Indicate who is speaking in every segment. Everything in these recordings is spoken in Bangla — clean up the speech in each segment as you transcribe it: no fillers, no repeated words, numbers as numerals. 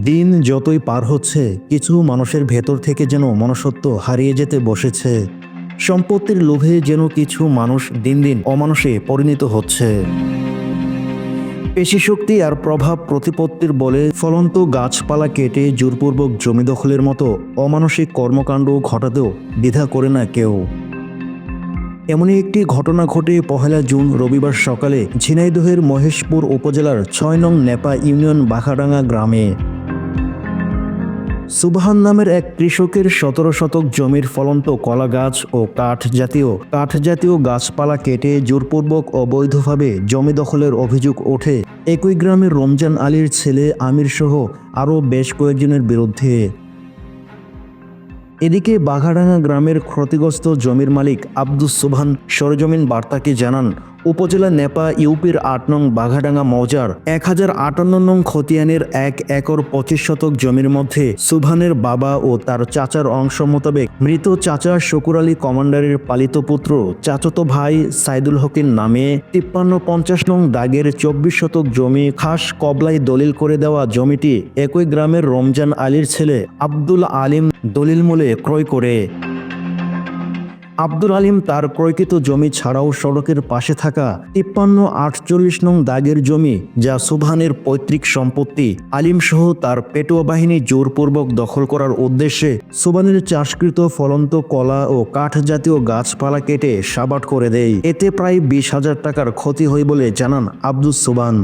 Speaker 1: দিন যতই পার হচ্ছে কিছু মানুষের ভেতর থেকে যেন মনুষ্যত্ব হারিয়ে যেতে বসেছে। সম্পত্তির লোভে যেন কিছু মানুষ দিন দিন অমানুষে পরিণত হচ্ছে। পেশিশক্তি আর প্রভাব প্রতিপত্তির বলে ফলন্ত গাছপালা কেটে জোরপূর্বক জমি দখলের মতো অমানসিক কর্মকাণ্ড ঘটাতেও দ্বিধা করে না কেউ। এমনই একটি ঘটনা ঘটে 1 জুন রবিবার সকালে ঝিনাইদহের মহেশপুর উপজেলার ৬ নং নেপা ইউনিয়ন বাঘাডাঙ্গা গ্রামে। সুবহান নামের এক কৃষকের ১৭ শতক জমির ফলন্ত কলা গাছ ও কাঠ জাতীয় গাছপালা কেটে জোরপূর্বক অবৈধভাবে জমি দখলের অভিযোগ ওঠে একই গ্রামের রমজান আলীর ছেলে আমির সহ আরও বেশ কয়েকজনের বিরুদ্ধে। এদিকে বাঘাডাঙ্গা গ্রামের ক্ষতিগ্রস্ত জমির মালিক আব্দুস সোবহান সরেজমিন বার্তাকে জানান, উপজেলা নেপা ইউপির ৮ নং বাঘাডাঙ্গা মৌজার ১০৫৮ নং খতিয়ানের ১ একর ২৫ শতক জমির মধ্যে সুবহানের বাবা ও তার চাচার অংশ মোতাবেক মৃত চাচা শকুর আলী কমান্ডারের পালিত পুত্র চাচতো ভাই সাইদুল হকের নামে ৫৩-৫০ নং দাগের ২৪ শতক জমি খাস কবলায় দলিল করে দেওয়া জমিটি একই গ্রামের রমজান আলীর ছেলে আব্দুল আলিম দলিল মূলে ক্রয় করে। আব্দুল আলিম তার ক্রয়কৃত জমি ছাড়াও সড়কের পাশে থাকা ৫৩-৪৮ নং দাগের জমি, যা সুবহানের পৈতৃক সম্পত্তি, আলিম সহ তার পেটোয়া বাহিনী জোরপূর্বক দখল করার উদ্দেশ্যে সুবহানের চাষকৃত ফলন্ত কলা ও কাঠ জাতীয় গাছপালা কেটে সাবাট করে দেয়। এতে প্রায় ২০,০০০ টাকার ক্ষতি হয় বলে জানান আব্দুস সোবহান।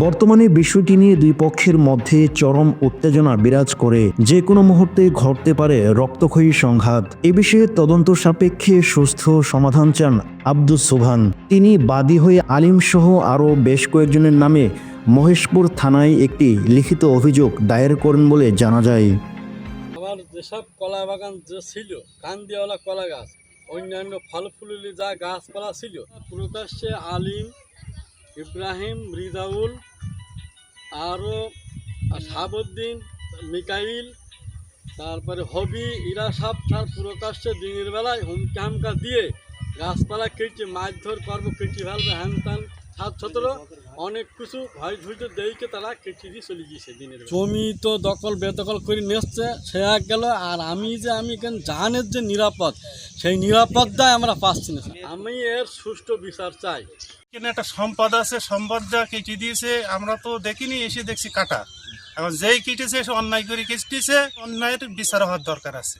Speaker 1: বর্তমানে বিষয়টি নিয়ে দুই পক্ষের মধ্যে চরম উত্তেজনা বিরাজ করে, যে কোনো মুহূর্তে ঘটতে পারে রক্তক্ষয়ী সংঘাত। এ বিষয়ে তদন্ত সাপেক্ষে সুস্থ সমাধান চান আব্দুস সোবহান। তিনি বাদী হয়ে আলিম সহ আরও বেশ কয়েকজনের নামে মহেশপুর থানায় একটি লিখিত অভিযোগ দায়ের করেন বলে জানা যায়।
Speaker 2: আমার যেসব কলা বাগান যে ছিল, কান্দিওয়ালা কলা গাছ, অন্যান্য ফল ফুলি যা গাছপালা ছিল, প্রকাশ্যে আলিম, ইব্রাহিম, রিজাউল, আরও শাহাবুদ্দিন, মিকাইল, তারপরে হবি, এরা সব তার প্রকাশ্যে দিনের বেলায় হুমকি হামকা দিয়ে গাছপালা কেটে মারধর করবো, কেটে ফেলবে, হ্যান ত্যান ৭-১৭ অনেক কিছু ভয় ধৈর্য দেইকে তারা কেটে দিয়ে চলে গিয়েছে। দিনের জমি তো দখল বেদখল করে নিচ্ছে, সে এক গেল। আর আমি এখানে জাহানের যে নিরাপদ, সেই নিরাপত্তায় আমরা পাচ্ছি না। আমি এর সুষ্ঠু বিচার চাই।
Speaker 3: এখানে একটা সম্পদ আছে, সম্পদ যা কেটে দিয়েছে, আমরা তো দেখিনি, এসে দেখছি কাটা। এখন যেই কেটেছে সে অন্যায় করে কেটেছে, অন্যায়ের বিচার হওয়ার দরকার আছে।